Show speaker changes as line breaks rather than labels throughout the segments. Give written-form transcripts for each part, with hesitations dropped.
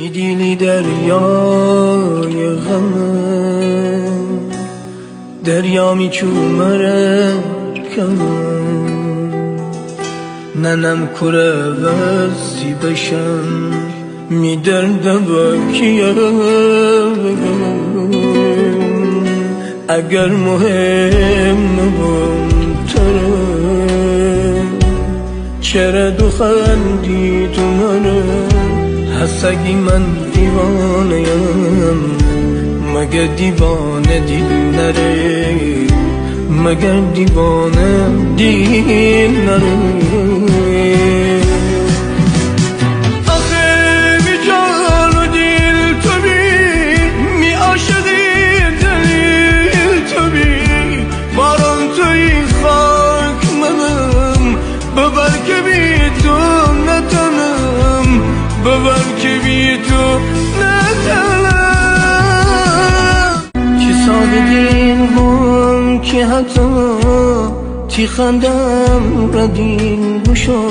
میدیلی دریای غمم، دریا میچومره کمم، ننم کره وزی بشم میدرده بکیم. اگر مهم نبودتره چرا دو خندی تو منه؟ هستگی من دیوانه‌ام، مگر دیوانه دل نره، مگر دیوانه دل نره. آخه بی جان و دل تو بی، می عاشقی دل تو بی، باران توی خاک منم، ببر که بی تو نتنم، ببر که بی تو نتنم. چی سادگین بون که حتی تی خندم ردین بشا،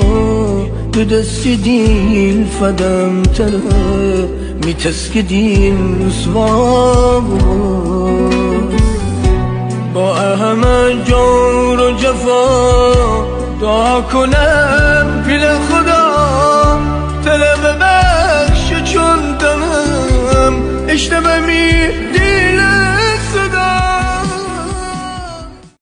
دو دستی دیل فدم تره میتسک دیل رسوا با همه جور و جفا دعا کنم